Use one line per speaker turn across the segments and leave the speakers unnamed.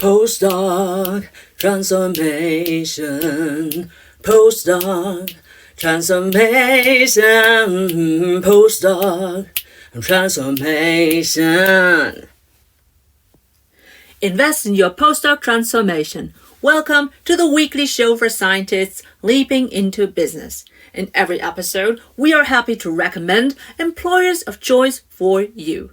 Postdoc transformation, postdoc transformation, postdoc transformation.
Invest in your postdoc transformation. Welcome to the weekly show for scientists leaping into business. In every episode, we are happy to recommend employers of choice for you.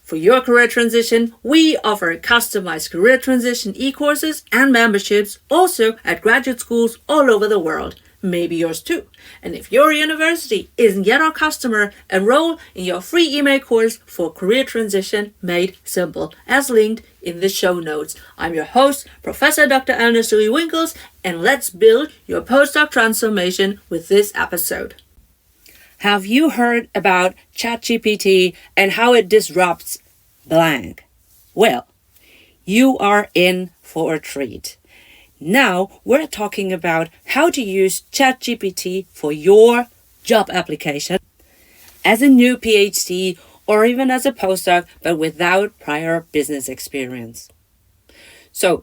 For your career transition, we offer customized career transition e-courses and memberships also at graduate schools all over the world. Maybe yours too. And if your university isn't yet our customer, enroll in your free email course for career transition made simple, as linked in the show notes. I'm your host, Professor Dr. Eleonore Soei-Winkels, and let's build your postdoc transformation with this episode. Have you heard about ChatGPT and how it disrupts blank? Well, you are in for a treat. Now we're talking about how to use ChatGPT for your job application as a new PhD or even as a postdoc, but without prior business experience. So,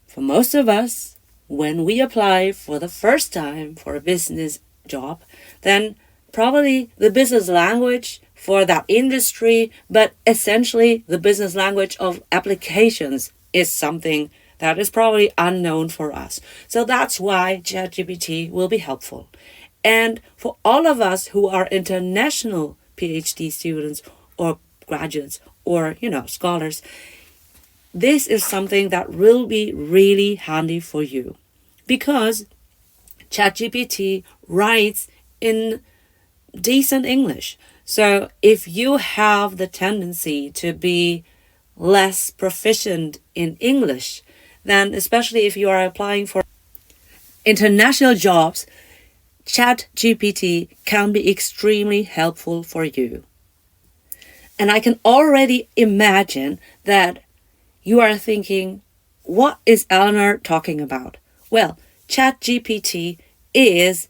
for most of us, when we apply for the first time for a business job, then probably the business language for that industry, but essentially the business language of applications is something that is probably unknown for us. So that's why ChatGPT will be helpful. And for all of us who are international PhD students or graduates or, scholars, this is something that will be really handy for you because ChatGPT writes in decent English. So if you have the tendency to be less proficient in English, then especially if you are applying for international jobs, ChatGPT can be extremely helpful for you. And I can already imagine that you are thinking, what is Eleanor talking about? Well, ChatGPT is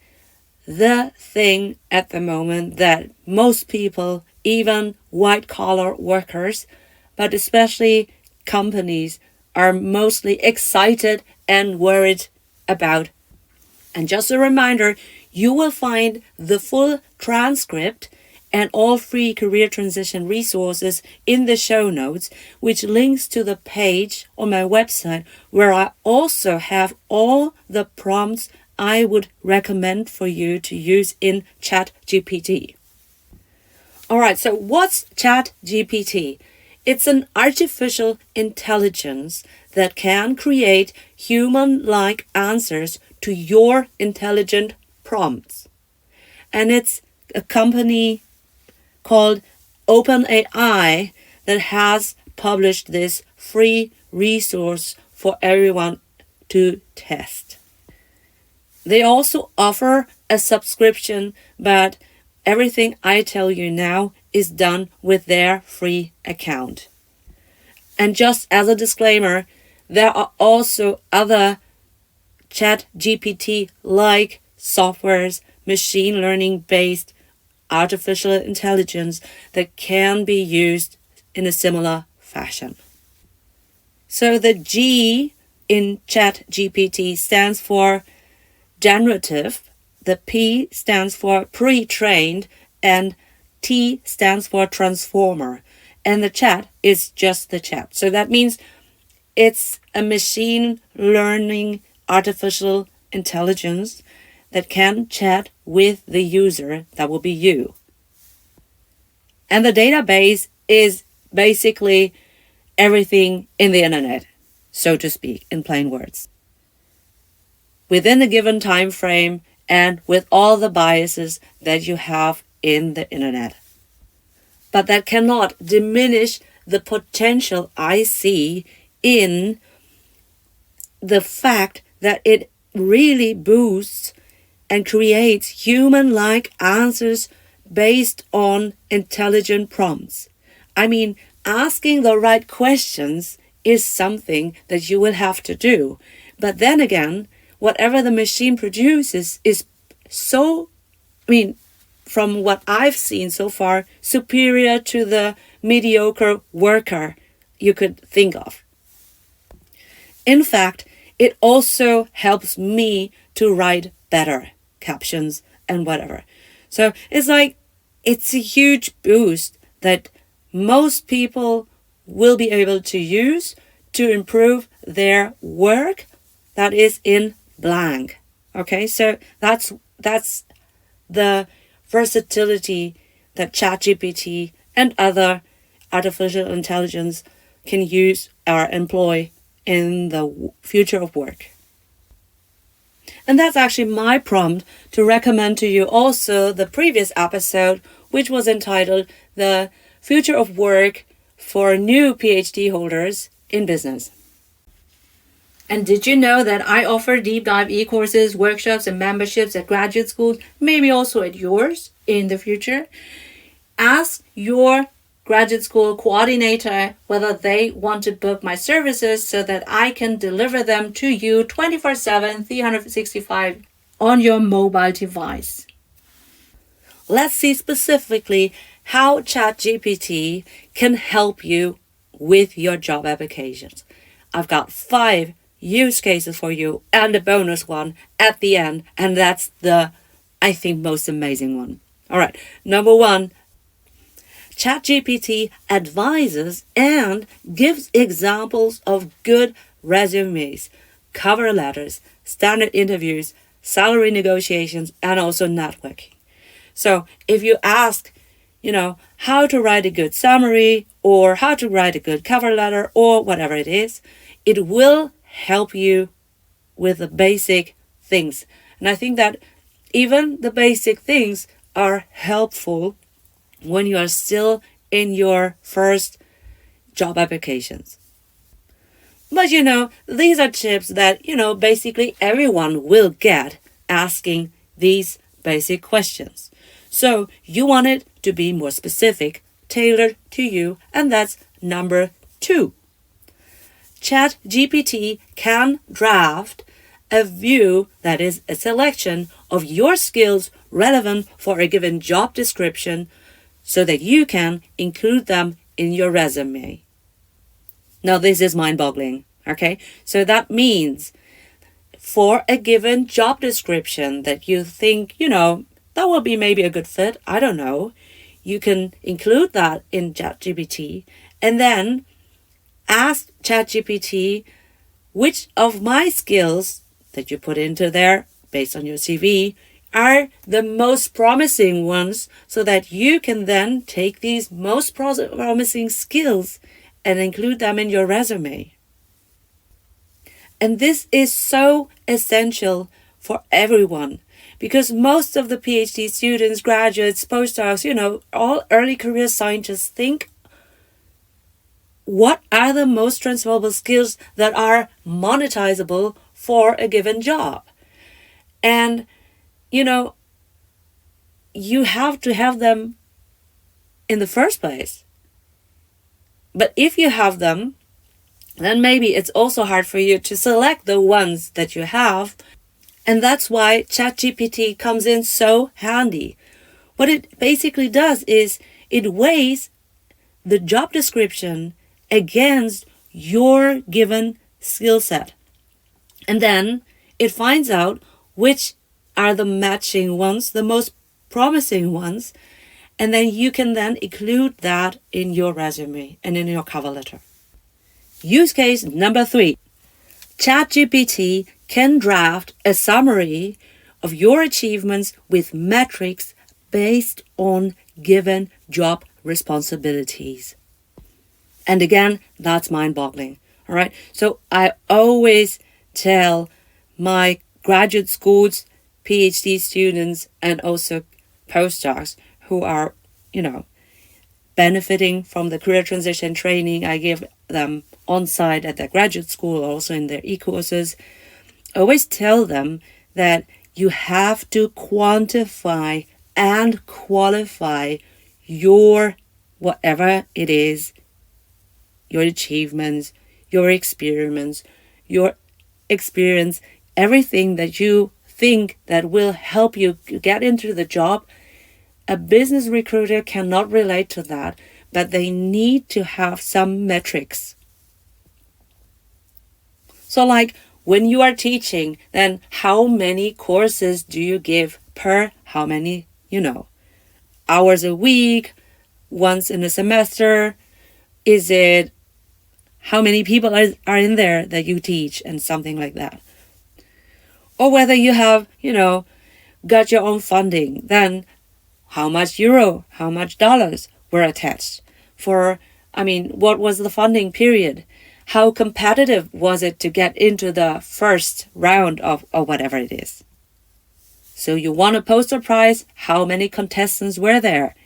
the thing at the moment that most people, even white-collar workers, but especially companies, are mostly excited and worried about. And just a reminder, you will find the full transcript and all free career transition resources in the show notes, which links to the page on my website where I also have all the prompts I would recommend for you to use in ChatGPT. Alright, so what's ChatGPT? It's an artificial intelligence that can create human-like answers to your intelligent prompts. And it's a company called OpenAI that has published this free resource for everyone to test. They also offer a subscription, but everything I tell you now is done with their free account. And just as a disclaimer, there are also other ChatGPT-like softwares, machine learning-based artificial intelligence that can be used in a similar fashion. So the G in ChatGPT stands for generative, the P stands for pre-trained, and T stands for transformer. And the chat is just the chat. So that means it's a machine learning artificial intelligence that can chat with the user, that will be you. And the database is basically everything in the internet, so to speak, in plain words, within a given time frame and with all the biases that you have in the internet. But that cannot diminish the potential I see in the fact that it really boosts and creates human-like answers based on intelligent prompts. I mean, asking the right questions is something that you will have to do. But then again, whatever the machine produces is from what I've seen so far, superior to the mediocre worker you could think of. In fact, it also helps me to write better captions and whatever. So it's a huge boost that most people will be able to use to improve their work that is in blank. Okay, so that's the versatility that ChatGPT and other artificial intelligence can use or employ in the future of work. And that's actually my prompt to recommend to you also the previous episode, which was entitled The Future of Work for New PhD Holders in Business. And did you know that I offer deep dive e-courses, workshops, and memberships at graduate schools, maybe also at yours in the future? Ask your graduate school coordinator whether they want to book my services so that I can deliver them to you 24/7, 365 on your mobile device. Let's see specifically how ChatGPT can help you with your job applications. I've got 5 use cases for you and a bonus one at the end, and that's the, I think, most amazing one. All right, number 1, ChatGPT advises and gives examples of good resumes, cover letters, standard interviews, salary negotiations, and also networking. So if you ask, how to write a good summary or how to write a good cover letter or whatever it is, it will help you with the basic things. And I think that even the basic things are helpful when you are still in your first job applications. But these are tips that, basically everyone will get asking these basic questions. So you want it to be more specific, tailored to you, and that's number 2. ChatGPT can draft a view that is a selection of your skills relevant for a given job description so that you can include them in your resume. Now, this is mind-boggling, okay? So that means for a given job description that you think, that will be maybe a good fit, I don't know, you can include that in ChatGPT and then ask ChatGPT which of my skills that you put into there based on your CV are the most promising ones so that you can then take these most promising skills and include them in your resume. And this is so essential for everyone because most of the PhD students, graduates, postdocs, all early career scientists think, what are the most transferable skills that are monetizable for a given job? And, you have to have them in the first place. But if you have them, then maybe it's also hard for you to select the ones that you have. And that's why ChatGPT comes in so handy. What it basically does is it weighs the job description against your given skill set. And then it finds out which are the matching ones, the most promising ones, and then you can then include that in your resume and in your cover letter. Use case number 3. ChatGPT can draft a summary of your achievements with metrics based on given job responsibilities. And again, that's mind-boggling. All right. So I always tell my graduate schools, PhD students, and also postdocs who are, benefiting from the career transition training I give them on site at their graduate school, also in their e-courses. I always tell them that you have to quantify and qualify your whatever it is, your achievements, your experiments, your experience, everything that you think that will help you get into the job. A business recruiter cannot relate to that, but they need to have some metrics. So like when you are teaching, then how many courses do you give per how many, hours a week, once in a semester? Is it how many people are in there that you teach and something like that? Or whether you have, got your own funding, then how much euro, how much dollars were attached what was the funding period? How competitive was it to get into the first round of or whatever it is? So you want a poster prize, how many contestants were there?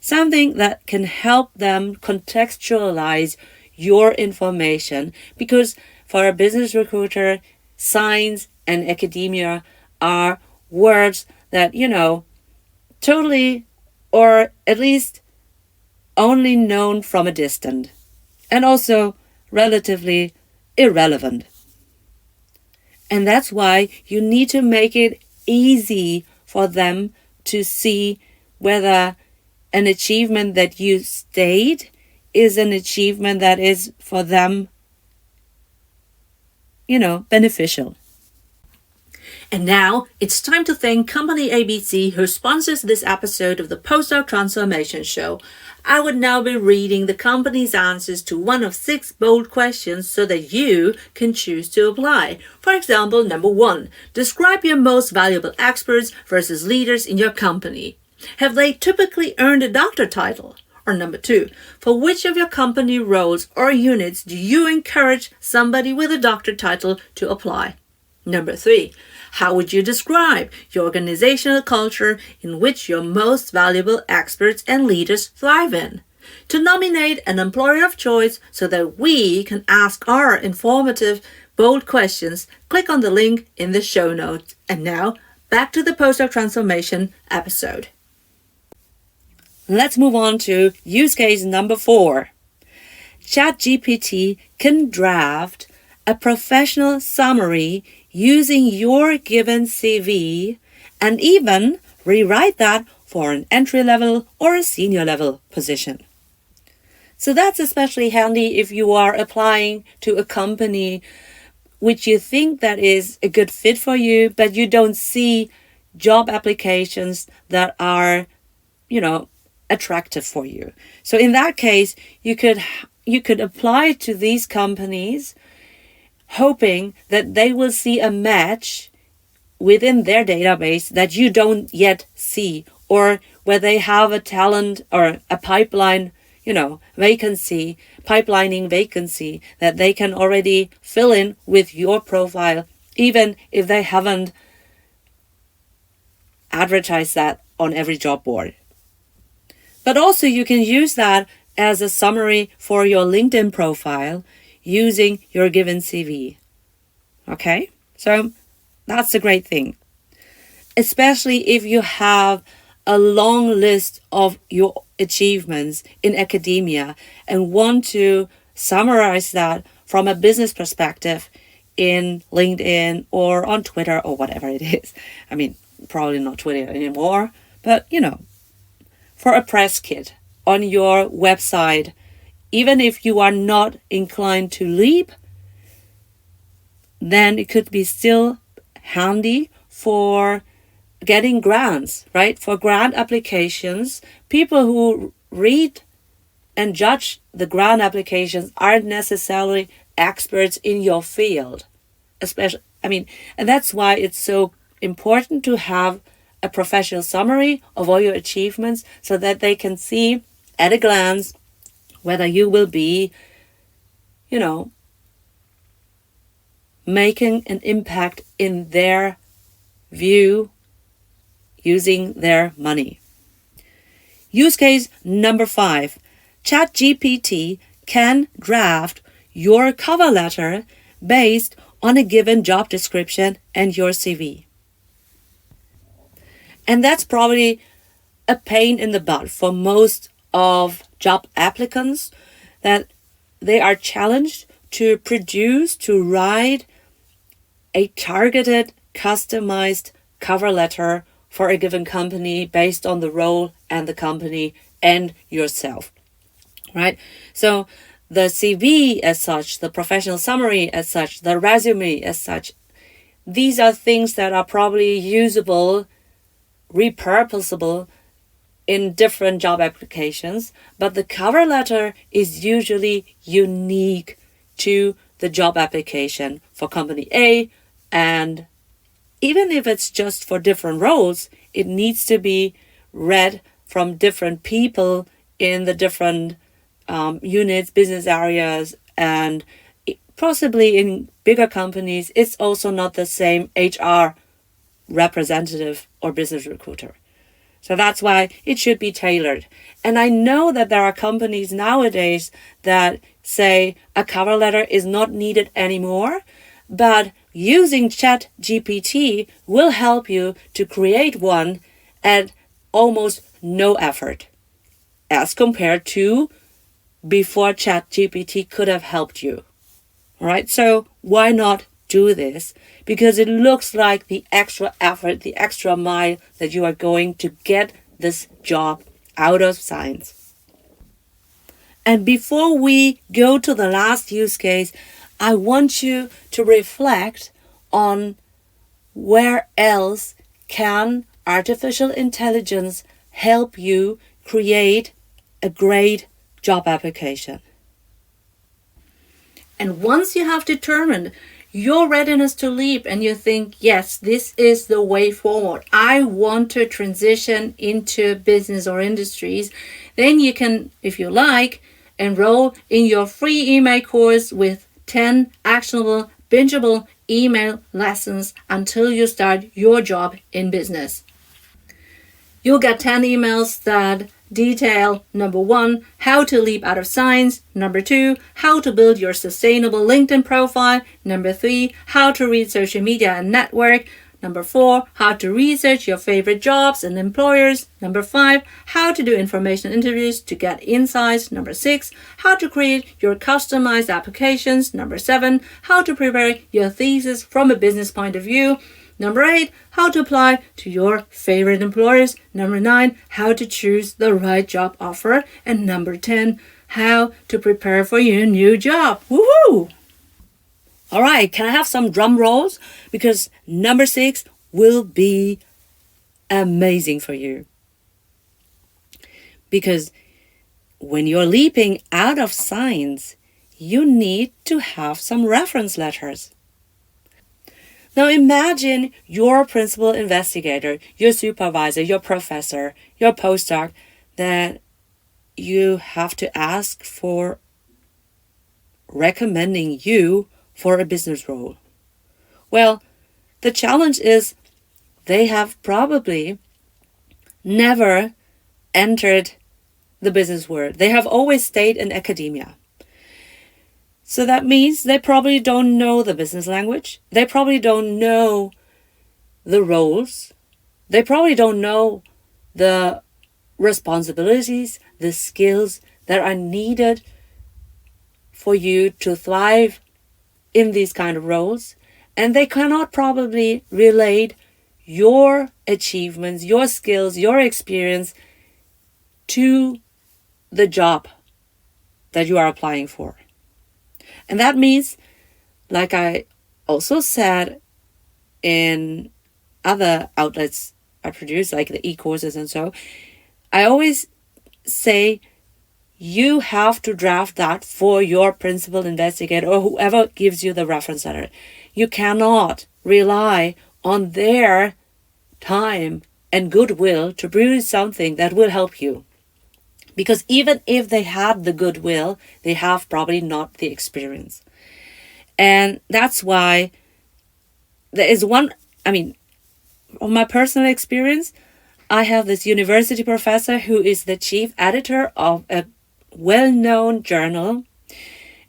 Something that can help them contextualize your information, because for a business recruiter, science and academia are words that, totally, or at least only known from a distance, and also relatively irrelevant. And that's why you need to make it easy for them to see whether an achievement that you state is an achievement that is for them, beneficial. And now it's time to thank Company ABC, who sponsors this episode of the Postdoc Transformation Show. I would now be reading the company's answers to one of 6 bold questions so that you can choose to apply. For example, number 1, describe your most valuable experts versus leaders in your company. Have they typically earned a doctor title? Or number 2, for which of your company roles or units do you encourage somebody with a doctor title to apply? Number 3, how would you describe your organizational culture in which your most valuable experts and leaders thrive in? To nominate an employer of choice so that we can ask our informative, bold questions, click on the link in the show notes. And now, back to the Postdoc Transformation episode. Let's move on to use case number 4. ChatGPT can draft a professional summary using your given CV and even rewrite that for an entry-level or a senior-level position. So that's especially handy if you are applying to a company which you think that is a good fit for you, but you don't see job applications that are, attractive for you. So in that case, you could apply to these companies hoping that they will see a match within their database that you don't yet see, or where they have a talent or a pipeline, pipelining vacancy that they can already fill in with your profile, even if they haven't advertised that on every job board. But also you can use that as a summary for your LinkedIn profile using your given CV. Okay? So that's a great thing. Especially if you have a long list of your achievements in academia and want to summarize that from a business perspective in LinkedIn or on Twitter or whatever it is. Probably not Twitter anymore, but for a press kit on your website, even if you are not inclined to leap, then it could be still handy for getting grants, right? For grant applications, people who read and judge the grant applications aren't necessarily experts in your field. And that's why it's so important to have a professional summary of all your achievements so that they can see at a glance whether you will be, making an impact in their view using their money. Use case number 5. ChatGPT can draft your cover letter based on a given job description and your CV. And that's probably a pain in the butt for most of job applicants, that they are challenged to write a targeted, customized cover letter for a given company based on the role and the company and yourself, right? So the CV as such, the professional summary as such, the resume as such. These are things that are probably usable, repurposable in different job applications, but the cover letter is usually unique to the job application for company A, and even if it's just for different roles, it needs to be read from different people in the different units, business areas, and possibly in bigger companies, it's also not the same HR representative or business recruiter. So that's why it should be tailored. And I know that there are companies nowadays that say a cover letter is not needed anymore, but using ChatGPT will help you to create one at almost no effort as compared to before ChatGPT could have helped you. All right, so why not do this? Because it looks like the extra effort, the extra mile that you are going to get this job out of science. And before we go to the last use case, I want you to reflect on where else can artificial intelligence help you create a great job application. And once you have determined your readiness to leap and you think, yes, this is the way forward, I want to transition into business or industries, then you can, if you like, enroll in your free email course with 10 actionable, bingeable email lessons until you start your job in business. You'll get 10 emails that detail, number 1, how to leap out of science, number 2, how to build your sustainable LinkedIn profile, number 3, how to read social media and network, number 4, how to research your favorite jobs and employers, number 5, how to do information interviews to get insights, number 6, how to create your customized applications, number 7, how to prepare your thesis from a business point of view, number 8, how to apply to your favorite employers. Number 9, how to choose the right job offer. And number 10, how to prepare for your new job. Woohoo! All right, can I have some drum rolls? Because number 6 will be amazing for you. Because when you're leaping out of science, you need to have some reference letters. Now imagine your principal investigator, your supervisor, your professor, your postdoc, that you have to ask for recommending you for a business role. Well, the challenge is they have probably never entered the business world. They have always stayed in academia. So that means they probably don't know the business language. They probably don't know the roles. They probably don't know the responsibilities, the skills that are needed for you to thrive in these kind of roles. And they cannot probably relate your achievements, your skills, your experience to the job that you are applying for. And that means, like I also said in other outlets I produce, like the e-courses and so, I always say you have to draft that for your principal investigator or whoever gives you the reference letter. You cannot rely on their time and goodwill to produce something that will help you. Because even if they had the goodwill, they have probably not the experience. And that's why there is one, from my personal experience, I have this university professor who is the chief editor of a well-known journal.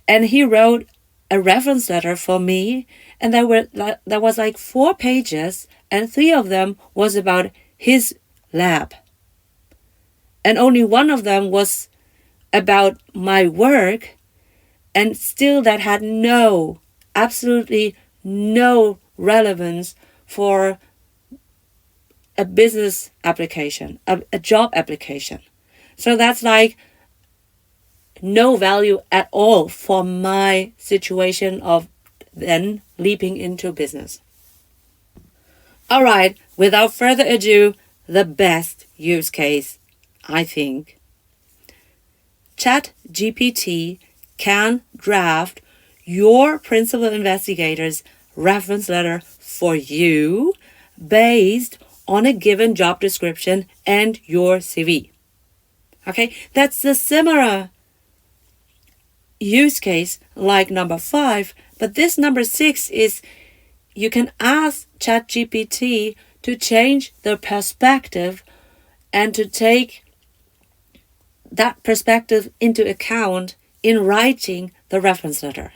And he wrote a reference letter for me. And there was like 4 pages, and 3 of them was about his lab. And only 1 of them was about my work, and still that had absolutely no relevance for a business application, a job application. So that's like no value at all for my situation of then leaping into business. All right, without further ado, the best use case, I think. ChatGPT can draft your principal investigator's reference letter for you based on a given job description and your CV. Okay, that's a similar use case like number 5, but this number 6 is you can ask ChatGPT to change the perspective and to take that perspective into account in writing the reference letter.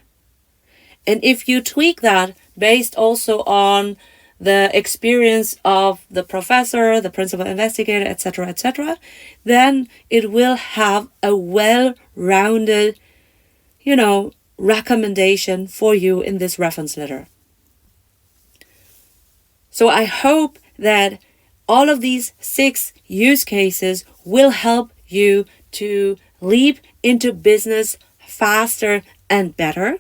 And if you tweak that based also on the experience of the professor, the principal investigator, etc., then it will have a well-rounded, recommendation for you in this reference letter. So I hope that all of these 6 use cases will help you to leap into business faster and better.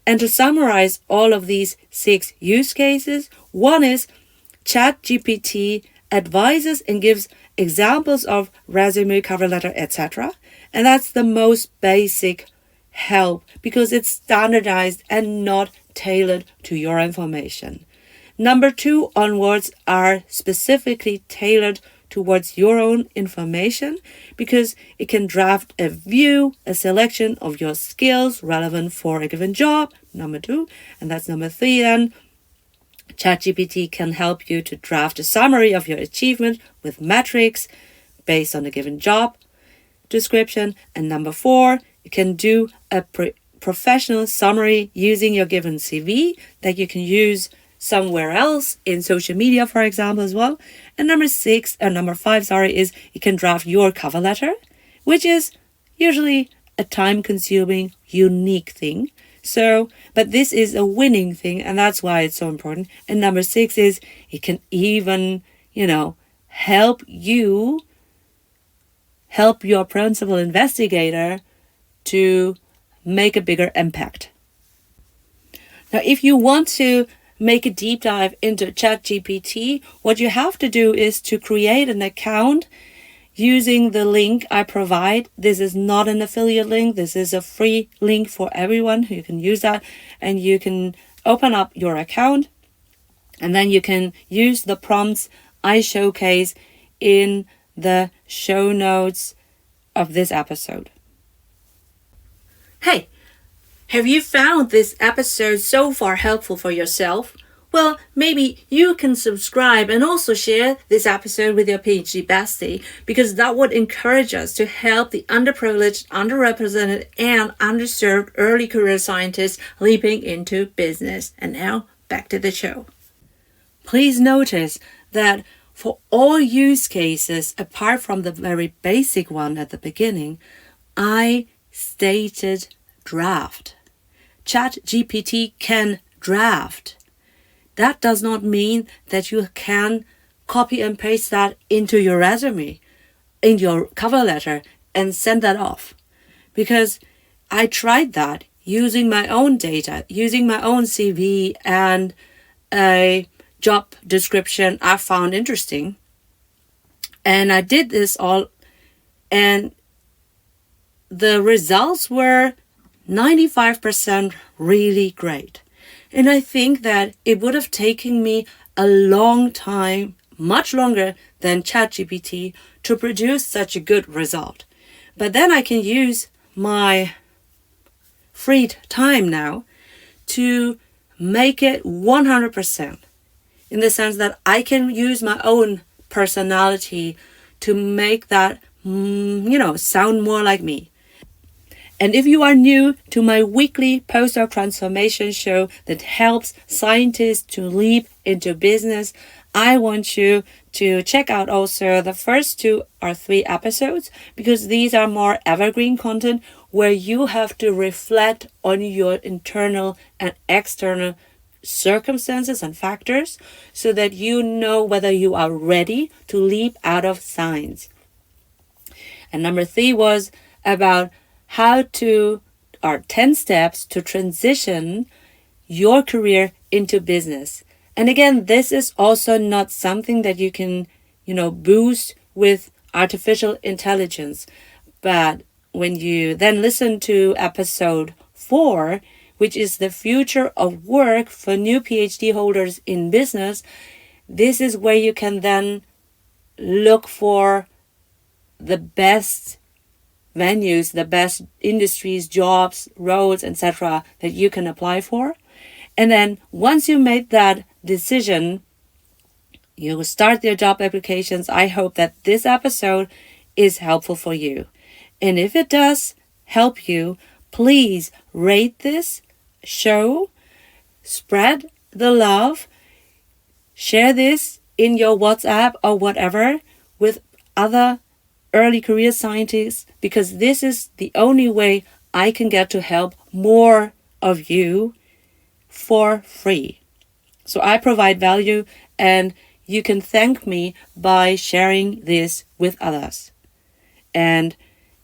And to summarize all of these 6 use cases, one is ChatGPT advises and gives examples of resume, cover letter, etc. And that's the most basic help because it's standardized and not tailored to your information. Number 2 onwards are specifically tailored towards your own information because it can draft a view, a selection of your skills relevant for a given job, number 2. And that's number 3 then. ChatGPT can help you to draft a summary of your achievement with metrics based on a given job description. And number 4, you can do a professional summary using your given CV that you can use somewhere else in social media, for example, as well. And number 5, is you can draft your cover letter, which is usually a time-consuming, unique thing. But this is a winning thing, and that's why it's so important. And number 6 is it can even, help your principal investigator to make a bigger impact. Now, if you want to make a deep dive into ChatGPT, what you have to do is to create an account using the link I provide. This is not an affiliate link. This is a free link for everyone who can use that. And you can open up your account and then you can use the prompts I showcase in the show notes of this episode. Hey, have you found this episode so far helpful for yourself? Well, maybe you can subscribe and also share this episode with your PhD bestie, because that would encourage us to help the underprivileged, underrepresented, and underserved early career scientists leaping into business. And now, back to the show. Please notice that for all use cases, apart from the very basic one at the beginning, I stated draft. ChatGPT can draft. That does not mean that you can copy and paste that into your resume, in your cover letter, and send that off. Because I tried that using my own data, using my own CV and a job description I found interesting. And I did this all, and the results were 95% really great. And I think that it would have taken me a long time, much longer than ChatGPT, to produce such a good result. But then I can use my freed time now to make it 100%. In the sense that I can use my own personality to make that, sound more like me. And if you are new to my weekly PostdocTransformation show that helps scientists to leap into business, I want you to check out also the first 2 or 3 episodes, because these are more evergreen content where you have to reflect on your internal and external circumstances and factors so that you know whether you are ready to leap out of science. And number 3 was about or 10 steps to transition your career into business. And again, this is also not something that you can, boost with artificial intelligence. But when you then listen to episode 4, which is the future of work for new PhD holders in business, this is where you can then look for the best venues, the best industries, jobs, roles, etc. that you can apply for. And then once you made that decision, you will start your job applications. I hope that this episode is helpful for you. And if it does help you, please rate this show, spread the love, share this in your WhatsApp or whatever with other early career scientists, because this is the only way I can get to help more of you for free. So I provide value, and you can thank me by sharing this with others. And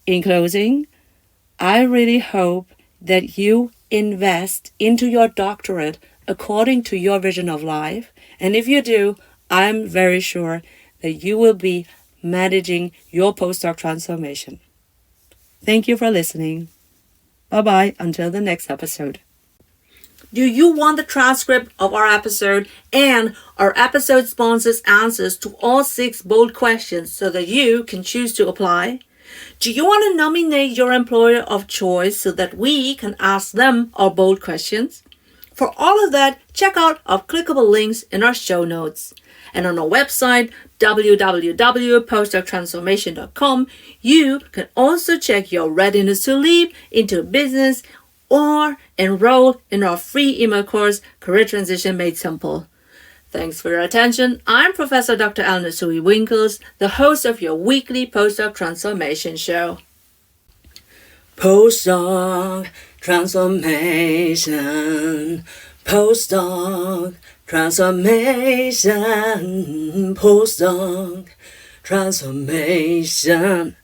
in closing, I really hope that you invest into your doctorate according to your vision of life. And if you do, I'm very sure that you will be managing your postdoc transformation. Thank you for listening. Bye-bye until the next episode. Do you want the transcript of our episode and our episode sponsors' answers to all 6 bold questions so that you can choose to apply? Do you want to nominate your employer of choice so that we can ask them our bold questions? For all of that, check out our clickable links in our show notes. And on our website, www.postdoctransformation.com, you can also check your readiness to leap into business or enroll in our free email course, Career Transition Made Simple. Thanks for your attention. I'm Professor Dr. Eleonore Soei-Winkels, the host of your weekly Postdoc Transformation show.
Postdoc Transformation. Postdoc Transformation. Postdoc Transformation.